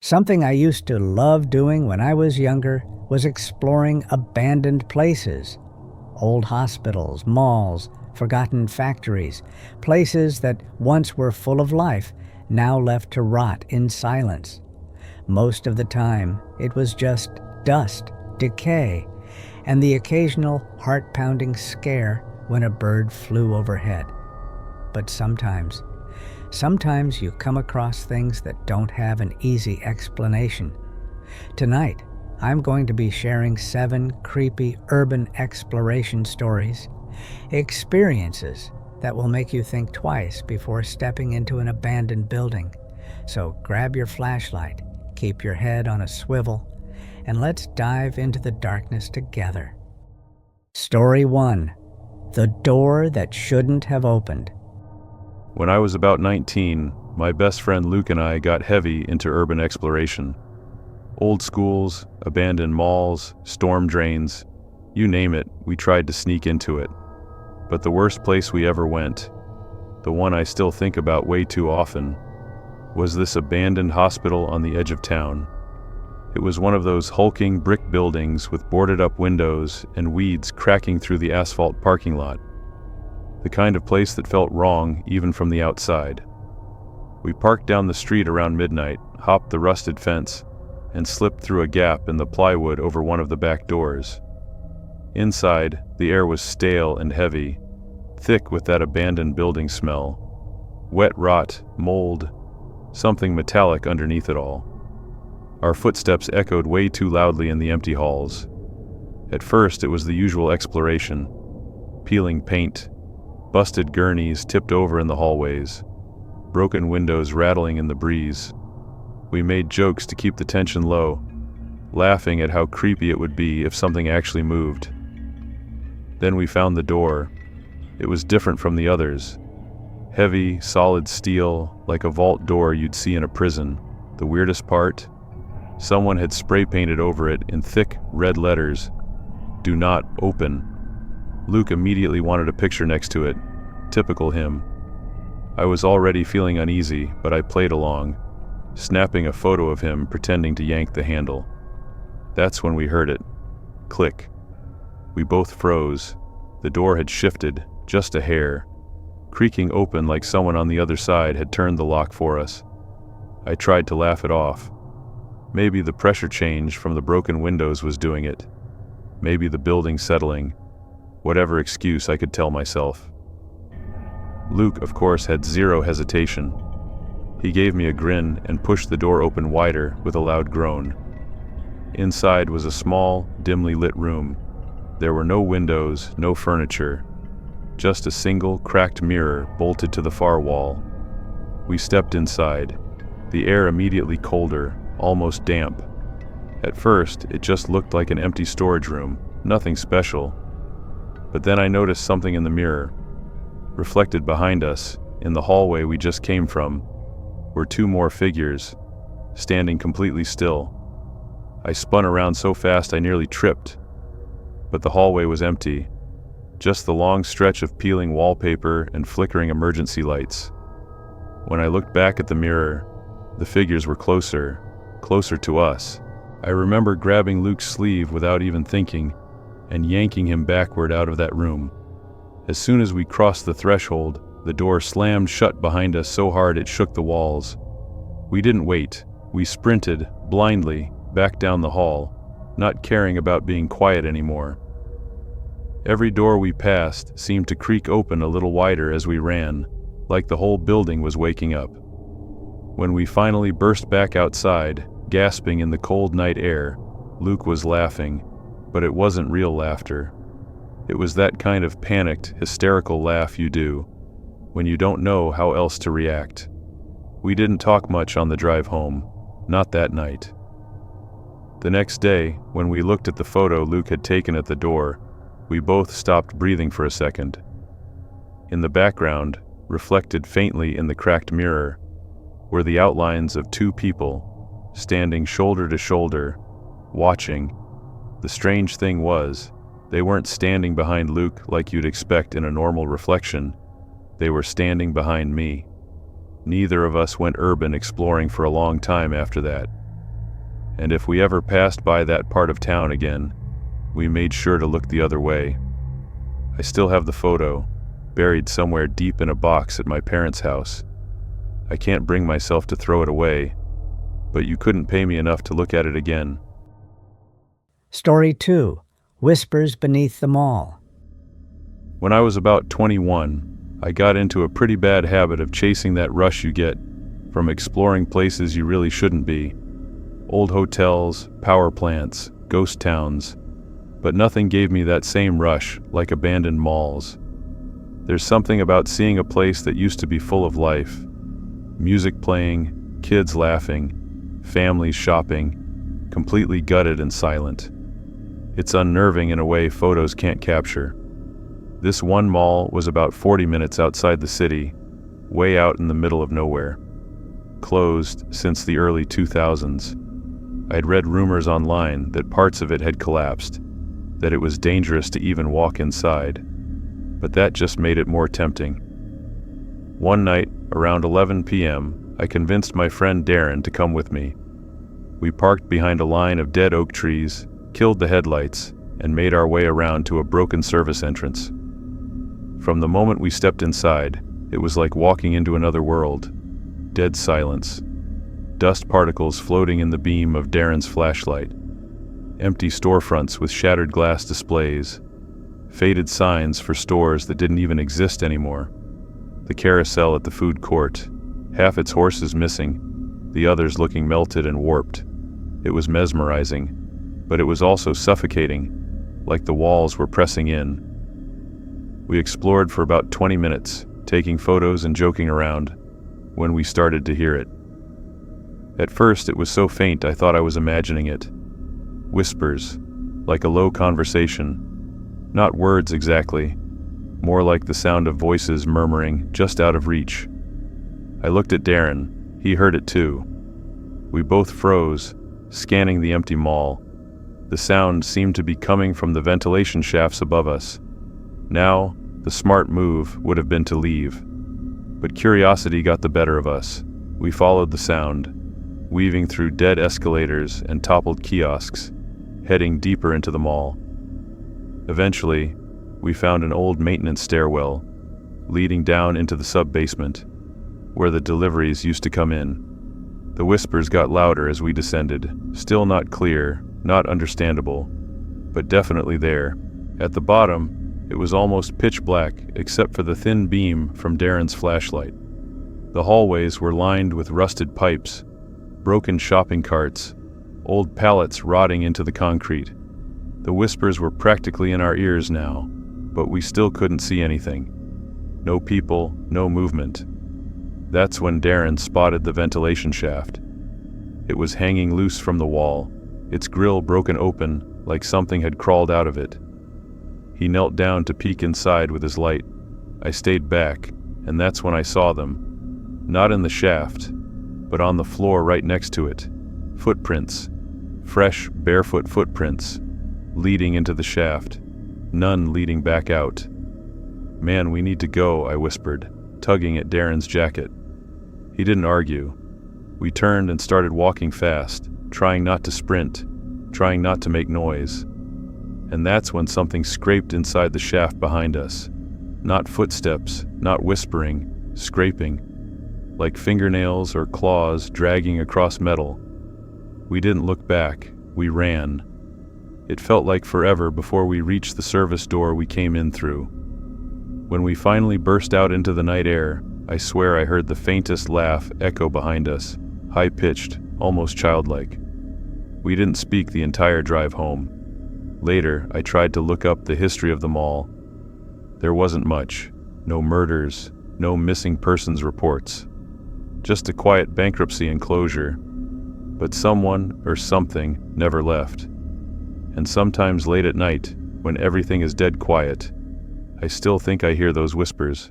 Something I used to love doing when I was younger was exploring abandoned places. Old hospitals, malls, forgotten factories, places that once were full of life, now left to rot in silence. Most of the time, it was just dust, decay, and the occasional heart-pounding scare when a bird flew overhead. But sometimes you come across things that don't have an easy explanation. Tonight, I'm going to be sharing 7 creepy urban exploration stories, experiences that will make you think twice before stepping into an abandoned building. So grab your flashlight, keep your head on a swivel, and let's dive into the darkness together. Story 1. The door that shouldn't have opened. When I was about 19, my best friend Luke and I got heavy into urban exploration. Old schools, abandoned malls, storm drains, you name it, we tried to sneak into it. But the worst place we ever went, the one I still think about way too often, was this abandoned hospital on the edge of town. It was one of those hulking brick buildings with boarded-up windows and weeds cracking through the asphalt parking lot. The kind of place that felt wrong even from the outside. We parked down the street around midnight, hopped the rusted fence, and slipped through a gap in the plywood over one of the back doors. Inside, the air was stale and heavy, thick with that abandoned building smell. Wet rot, mold, something metallic underneath it all. Our footsteps echoed way too loudly in the empty halls. At first, it was the usual exploration. Peeling paint, busted gurneys tipped over in the hallways, broken windows rattling in the breeze. We made jokes to keep the tension low, laughing at how creepy it would be if something actually moved. Then we found the door. It was different from the others. Heavy, solid steel, like a vault door you'd see in a prison. The weirdest part? Someone had spray painted over it in thick, red letters, "Do not open." Luke immediately wanted a picture next to it. Typical him. I was already feeling uneasy, but I played along, snapping a photo of him pretending to yank the handle. That's when we heard it. Click. We both froze. The door had shifted, just a hair, creaking open like someone on the other side had turned the lock for us. I tried to laugh it off. Maybe the pressure change from the broken windows was doing it. Maybe the building settling. Whatever excuse I could tell myself. Luke, of course, had zero hesitation. He gave me a grin and pushed the door open wider with a loud groan. Inside was a small, dimly lit room. There were no windows, no furniture, just a single cracked mirror bolted to the far wall. We stepped inside, the air immediately colder, almost damp. At first, it just looked like an empty storage room, nothing special. But then I noticed something in the mirror. Reflected behind us, in the hallway we just came from, were 2 more figures, standing completely still. I spun around so fast I nearly tripped. But the hallway was empty, just the long stretch of peeling wallpaper and flickering emergency lights. When I looked back at the mirror, the figures were closer to us. I remember grabbing Luke's sleeve without even thinking, and yanking him backward out of that room. As soon as we crossed the threshold, the door slammed shut behind us so hard it shook the walls. We didn't wait. We sprinted, blindly, back down the hall, not caring about being quiet anymore. Every door we passed seemed to creak open a little wider as we ran, like the whole building was waking up. When we finally burst back outside, gasping in the cold night air, Luke was laughing, but it wasn't real laughter. It was that kind of panicked, hysterical laugh you do when you don't know how else to react. We didn't talk much on the drive home, not that night. The next day, when we looked at the photo Luke had taken at the door, we both stopped breathing for a second. In the background, reflected faintly in the cracked mirror, were the outlines of 2 people, standing shoulder to shoulder, watching. The strange thing was, they weren't standing behind Luke like you'd expect in a normal reflection. They were standing behind me. Neither of us went urban exploring for a long time after that. and if we ever passed by that part of town again, we made sure to look the other way. I still have the photo, buried somewhere deep in a box at my parents' house. I can't bring myself to throw it away, but you couldn't pay me enough to look at it again. Story 2. Whispers Beneath the Mall. When I was about 21, I got into a pretty bad habit of chasing that rush you get from exploring places you really shouldn't be. Old hotels, power plants, ghost towns, but nothing gave me that same rush like abandoned malls. There's something about seeing a place that used to be full of life. Music playing, kids laughing, families shopping, completely gutted and silent. It's unnerving in a way photos can't capture. This one mall was about 40 minutes outside the city, way out in the middle of nowhere. Closed since the early 2000s. I'd read rumors online that parts of it had collapsed, that it was dangerous to even walk inside, but that just made it more tempting. One night, around 11 p.m., I convinced my friend Darren to come with me. We parked behind a line of dead oak trees, killed the headlights, and made our way around to a broken service entrance. From the moment we stepped inside, it was like walking into another world. Dead silence. Dust particles floating in the beam of Darren's flashlight. Empty storefronts with shattered glass displays. Faded signs for stores that didn't even exist anymore. The carousel at the food court, half its horses missing, the others looking melted and warped. It was mesmerizing, but it was also suffocating, like the walls were pressing in. We explored for about 20 minutes, taking photos and joking around, when we started to hear it. At first it was so faint I thought I was imagining it. Whispers, like a low conversation. Not words exactly, more like the sound of voices murmuring just out of reach. I looked at Darren, he heard it too. We both froze, scanning the empty mall. The sound seemed to be coming from the ventilation shafts above us. Now, the smart move would have been to leave. But curiosity got the better of us. We followed the sound, weaving through dead escalators and toppled kiosks, heading deeper into the mall. Eventually, we found an old maintenance stairwell, leading down into the sub-basement, where the deliveries used to come in. The whispers got louder as we descended, still not clear, not understandable, but definitely there. At the bottom, it was almost pitch black except for the thin beam from Darren's flashlight. The hallways were lined with rusted pipes, broken shopping carts, old pallets rotting into the concrete. The whispers were practically in our ears now, but we still couldn't see anything. No people, no movement. That's when Darren spotted the ventilation shaft. It was hanging loose from the wall, its grill broken open like something had crawled out of it. He knelt down to peek inside with his light. I stayed back, and that's when I saw them. Not in the shaft, but on the floor right next to it. Footprints. Fresh, barefoot footprints, leading into the shaft, none leading back out. "Man, we need to go," I whispered, tugging at Darren's jacket. He didn't argue. We turned and started walking fast, trying not to sprint, trying not to make noise. And that's when something scraped inside the shaft behind us. Not footsteps, not whispering, scraping, like fingernails or claws dragging across metal. We didn't look back, we ran. It felt like forever before we reached the service door we came in through. When we finally burst out into the night air, I swear I heard the faintest laugh echo behind us, high-pitched, almost childlike. We didn't speak the entire drive home. Later, I tried to look up the history of the mall. There wasn't much. No murders, no missing persons reports. Just a quiet bankruptcy and closure. But someone or something never left. And sometimes late at night, when everything is dead quiet, I still think I hear those whispers.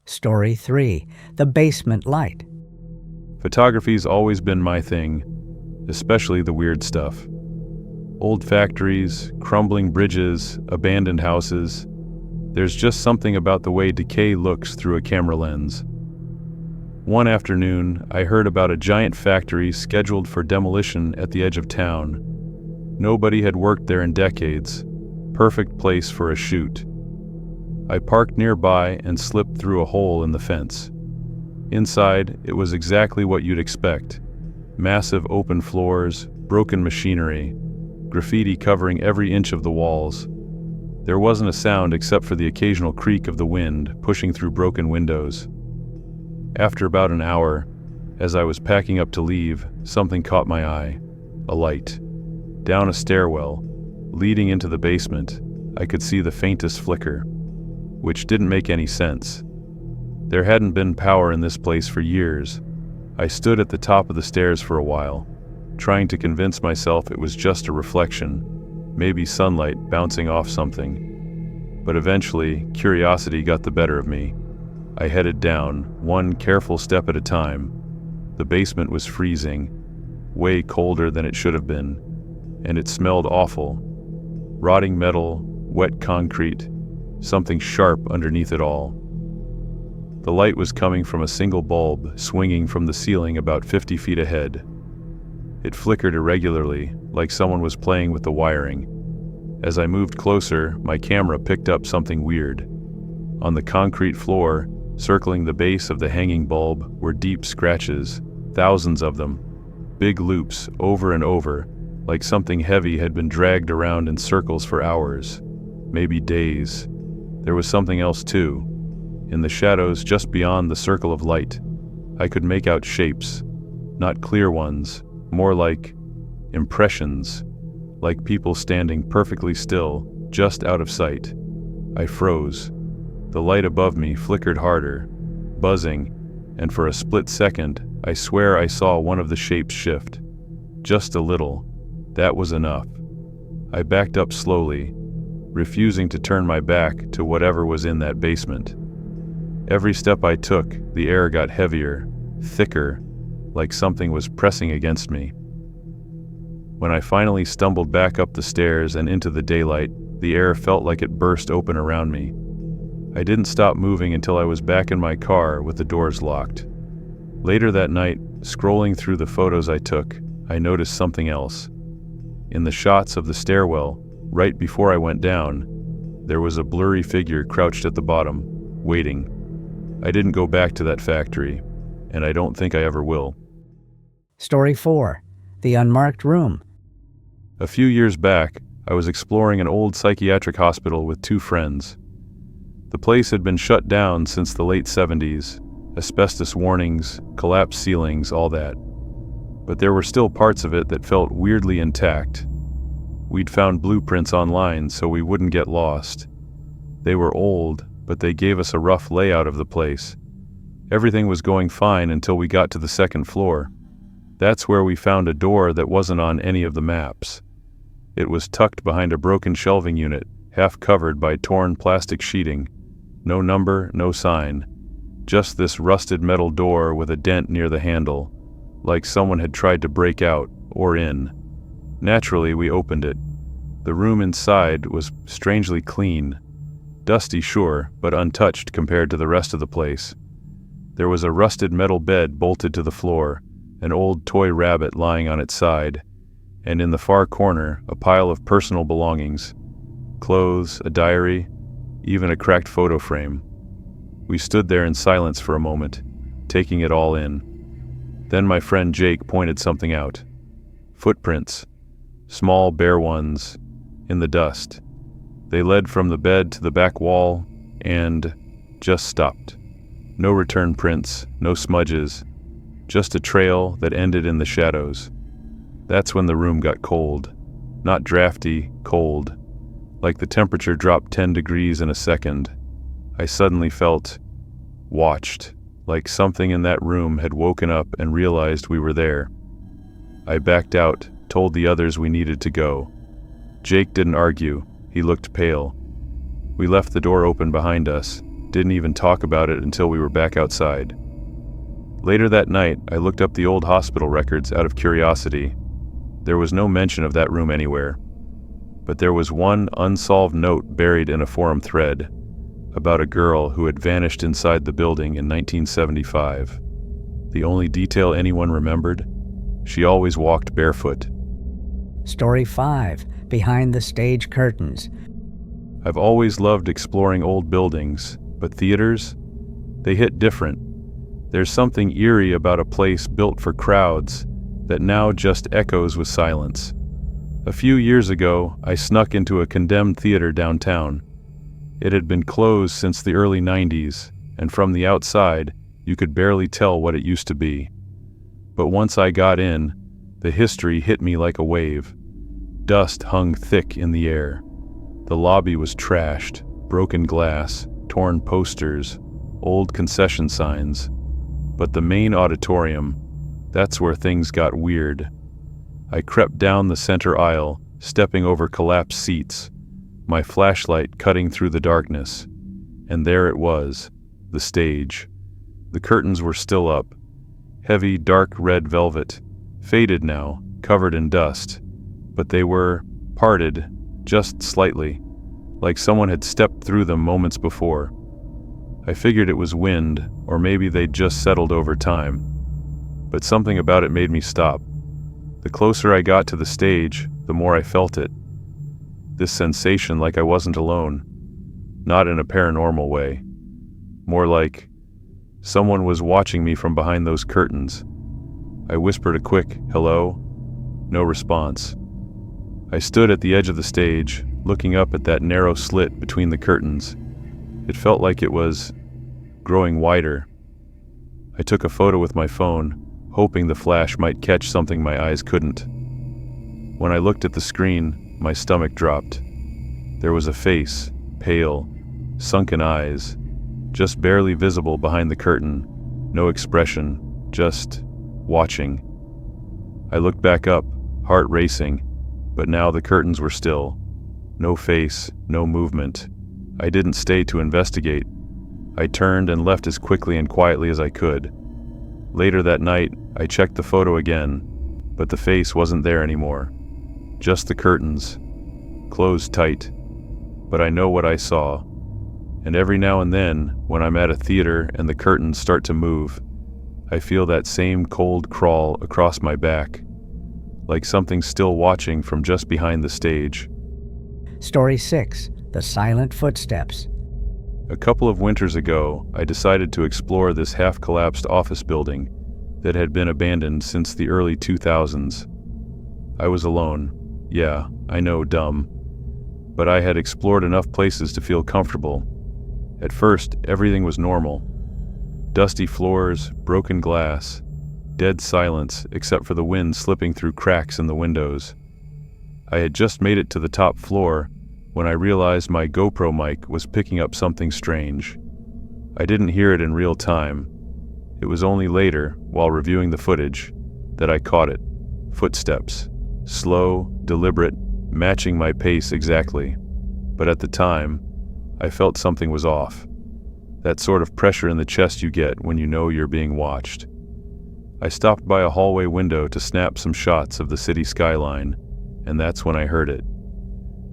Story 3. The Basement Light. Photography's always been my thing, especially the weird stuff. Old factories, crumbling bridges, abandoned houses. There's just something about the way decay looks through a camera lens. One afternoon, I heard about a giant factory scheduled for demolition at the edge of town. Nobody had worked there in decades. Perfect place for a shoot. I parked nearby and slipped through a hole in the fence. Inside, it was exactly what you'd expect. Massive open floors, broken machinery, graffiti covering every inch of the walls. There wasn't a sound except for the occasional creak of the wind pushing through broken windows. After about an hour, as I was packing up to leave, something caught my eye. A light. Down a stairwell, leading into the basement, I could see the faintest flicker, which didn't make any sense. There hadn't been power in this place for years. I stood at the top of the stairs for a while, trying to convince myself it was just a reflection, maybe sunlight bouncing off something. But eventually, curiosity got the better of me. I headed down, one careful step at a time. The basement was freezing, way colder than it should have been, and it smelled awful. Rotting metal, wet concrete, something sharp underneath it all. The light was coming from a single bulb swinging from the ceiling about 50 feet ahead. It flickered irregularly, like someone was playing with the wiring. As I moved closer, my camera picked up something weird. On the concrete floor, circling the base of the hanging bulb, were deep scratches, thousands of them, big loops over and over, like something heavy had been dragged around in circles for hours, maybe days. There was something else too. In the shadows just beyond the circle of light, I could make out shapes, not clear ones, more like impressions, like people standing perfectly still, just out of sight. I froze. The light above me flickered harder, buzzing, and for a split second, I swear I saw one of the shapes shift. Just a little. That was enough. I backed up slowly, refusing to turn my back to whatever was in that basement. Every step I took, the air got heavier, thicker, like something was pressing against me. When I finally stumbled back up the stairs and into the daylight, the air felt like it burst open around me. I didn't stop moving until I was back in my car with the doors locked. Later that night, scrolling through the photos I took, I noticed something else. In the shots of the stairwell, right before I went down, there was a blurry figure crouched at the bottom, waiting. I didn't go back to that factory, and I don't think I ever will. Story 4. The Unmarked Room. A few years back, I was exploring an old psychiatric hospital with two friends. The place had been shut down since the late 70s, asbestos warnings, collapsed ceilings, all that. But there were still parts of it that felt weirdly intact. We'd found blueprints online so we wouldn't get lost. They were old, but they gave us a rough layout of the place. Everything was going fine until we got to the second floor. That's where we found a door that wasn't on any of the maps. It was tucked behind a broken shelving unit, half covered by torn plastic sheeting. No number, no sign. Just this rusted metal door with a dent near the handle, like someone had tried to break out or in. Naturally, we opened it. The room inside was strangely clean. Dusty, sure, but untouched compared to the rest of the place. There was a rusted metal bed bolted to the floor, an old toy rabbit lying on its side, and in the far corner, a pile of personal belongings. Clothes, a diary, even a cracked photo frame. We stood there in silence for a moment, taking it all in. Then my friend Jake pointed something out. Footprints. Small, bare ones, in the dust. They led from the bed to the back wall, and just stopped. No return prints, no smudges, just a trail that ended in the shadows. That's when the room got cold. Not drafty, cold. Like the temperature dropped 10 degrees in a second. I suddenly felt watched, like something in that room had woken up and realized we were there. I backed out, told the others we needed to go. Jake didn't argue. He looked pale. We left the door open behind us, didn't even talk about it until we were back outside. Later that night, I looked up the old hospital records out of curiosity. There was no mention of that room anywhere. But there was one unsolved note buried in a forum thread about a girl who had vanished inside the building in 1975. The only detail anyone remembered? She always walked barefoot. Story 5, Behind the Stage Curtains. I've always loved exploring old buildings, but theaters? They hit different. There's something eerie about a place built for crowds that now just echoes with silence. A few years ago, I snuck into a condemned theater downtown. It had been closed since the early 90s, and from the outside, you could barely tell what it used to be. But once I got in, the history hit me like a wave. Dust hung thick in the air. The lobby was trashed, broken glass, torn posters, old concession signs. But the main auditorium, that's where things got weird. I crept down the center aisle, stepping over collapsed seats, my flashlight cutting through the darkness. And there it was, the stage. The curtains were still up, heavy dark red velvet, faded now, covered in dust. But they were parted, just slightly, like someone had stepped through them moments before. I figured it was wind, or maybe they'd just settled over time. But something about it made me stop. The closer I got to the stage, the more I felt it. This sensation like I wasn't alone. Not in a paranormal way. More like someone was watching me from behind those curtains. I whispered a quick, "Hello?" No response. I stood at the edge of the stage, looking up at that narrow slit between the curtains. It felt like it was growing wider. I took a photo with my phone, hoping the flash might catch something my eyes couldn't. When I looked at the screen, my stomach dropped. There was a face, pale, sunken eyes, just barely visible behind the curtain, no expression, just watching. I looked back up, heart racing, but now the curtains were still. No face, no movement. I didn't stay to investigate. I turned and left as quickly and quietly as I could. Later that night, I checked the photo again, but the face wasn't there anymore. Just the curtains, closed tight. But I know what I saw. And every now and then, when I'm at a theater and the curtains start to move, I feel that same cold crawl across my back, like something still watching from just behind the stage. Story 6, The Silent Footsteps. A couple of winters ago, I decided to explore this half-collapsed office building that had been abandoned since the early 2000s. I was alone. Yeah, I know, dumb. But I had explored enough places to feel comfortable. At first, everything was normal. Dusty floors, broken glass, dead silence except for the wind slipping through cracks in the windows. I had just made it to the top floor when I realized my GoPro mic was picking up something strange. I didn't hear it in real time. It was only later, while reviewing the footage, that I caught it. Footsteps. Slow, deliberate, matching my pace exactly. But at the time, I felt something was off. That sort of pressure in the chest you get when you know you're being watched. I stopped by a hallway window to snap some shots of the city skyline, and that's when I heard it.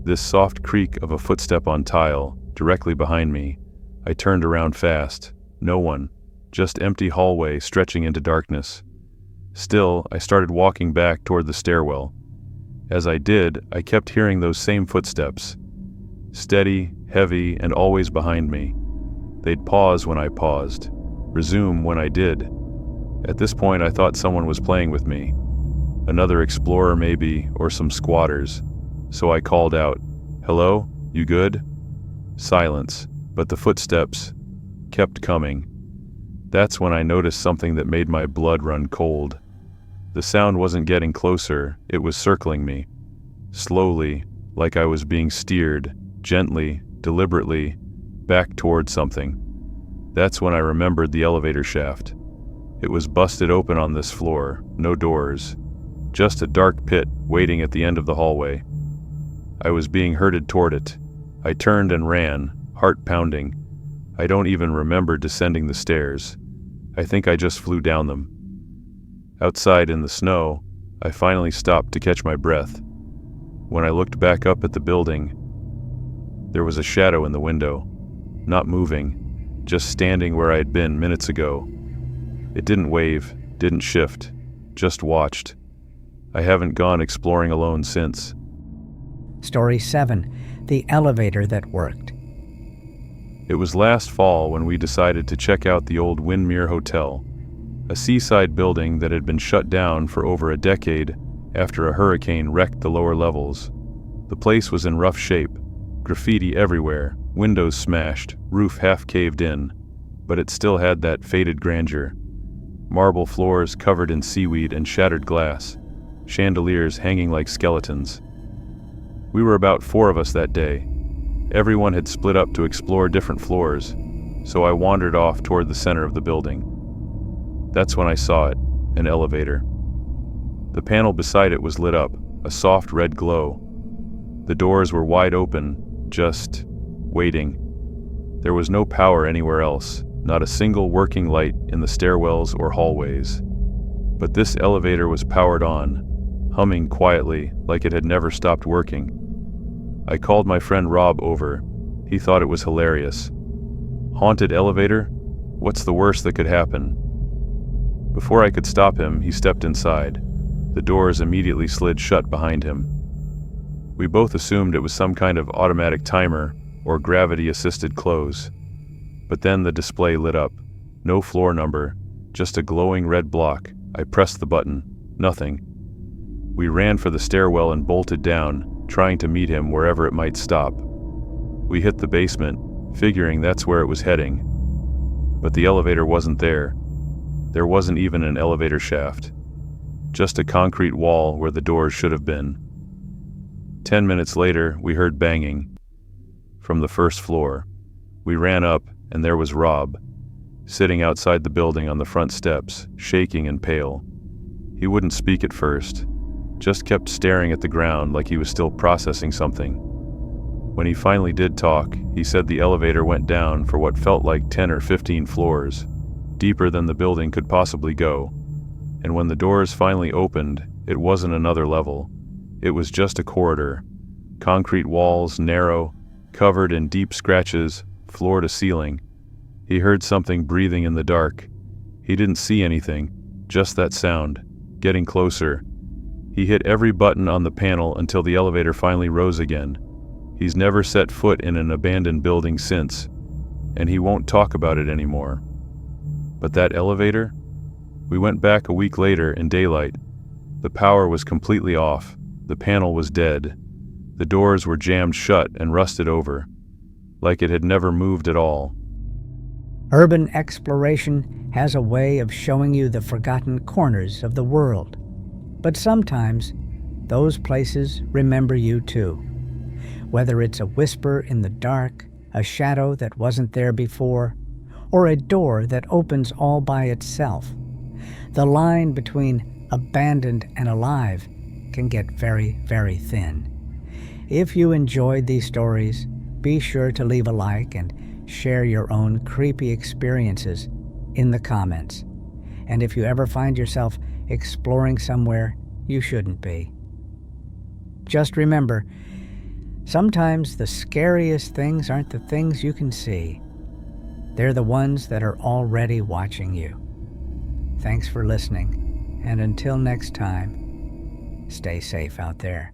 This soft creak of a footstep on tile, directly behind me. I turned around fast. No one. Just empty hallway stretching into darkness. Still, I started walking back toward the stairwell. As I did, I kept hearing those same footsteps. Steady, heavy, and always behind me. They'd pause when I paused, resume when I did. At this point, I thought someone was playing with me. Another explorer maybe, or some squatters. So I called out, "Hello? You good?" Silence, but the footsteps kept coming. That's when I noticed something that made my blood run cold. The sound wasn't getting closer, it was circling me. Slowly, like I was being steered, gently, deliberately, back toward something. That's when I remembered the elevator shaft. It was busted open on this floor, no doors. Just a dark pit waiting at the end of the hallway. I was being herded toward it. I turned and ran, heart pounding. I don't even remember descending the stairs. I think I just flew down them. Outside in the snow, I finally stopped to catch my breath. When I looked back up at the building, there was a shadow in the window, not moving, just standing where I had been minutes ago. It didn't wave, didn't shift, just watched. I haven't gone exploring alone since. Story 7. The elevator that worked. It was last fall when we decided to check out the old Windmere Hotel, a seaside building that had been shut down for over a decade after a hurricane wrecked the lower levels. The place was in rough shape, graffiti everywhere, windows smashed, roof half caved in, but it still had that faded grandeur. Marble floors covered in seaweed and shattered glass, chandeliers hanging like skeletons. We were about 4 of us that day. Everyone had split up to explore different floors, so I wandered off toward the center of the building. That's when I saw it, an elevator. The panel beside it was lit up, a soft red glow. The doors were wide open, just waiting. There was no power anywhere else, not a single working light in the stairwells or hallways. But this elevator was powered on, humming quietly like it had never stopped working. I called my friend Rob over. He thought it was hilarious. Haunted elevator? What's the worst that could happen? Before I could stop him, he stepped inside. The doors immediately slid shut behind him. We both assumed it was some kind of automatic timer or gravity-assisted close. But then the display lit up. No floor number, just a glowing red block. I pressed the button. Nothing. We ran for the stairwell and bolted down, trying to meet him wherever it might stop. We hit the basement, figuring that's where it was heading. But the elevator wasn't there. There wasn't even an elevator shaft. Just a concrete wall where the doors should have been. 10 minutes later, we heard banging. From the first floor. We ran up, and there was Rob, sitting outside the building on the front steps, shaking and pale. He wouldn't speak at first, just kept staring at the ground like he was still processing something. When he finally did talk, he said the elevator went down for what felt like 10 or 15 floors, deeper than the building could possibly go. And when the doors finally opened, it wasn't another level. It was just a corridor. Concrete walls, narrow, covered in deep scratches, floor to ceiling. He heard something breathing in the dark. He didn't see anything, just that sound, getting closer. He hit every button on the panel until the elevator finally rose again. He's never set foot in an abandoned building since, and he won't talk about it anymore. But that elevator? We went back a week later in daylight. The power was completely off. The panel was dead. The doors were jammed shut and rusted over, like it had never moved at all. Urban exploration has a way of showing you the forgotten corners of the world. But sometimes, those places remember you too. Whether it's a whisper in the dark, a shadow that wasn't there before, or a door that opens all by itself, the line between abandoned and alive can get very, very thin. If you enjoyed these stories, be sure to leave a like and share your own creepy experiences in the comments. And if you ever find yourself exploring somewhere you shouldn't be, just remember, sometimes the scariest things aren't the things you can see. They're the ones that are already watching you. Thanks for listening, and until next time, stay safe out there.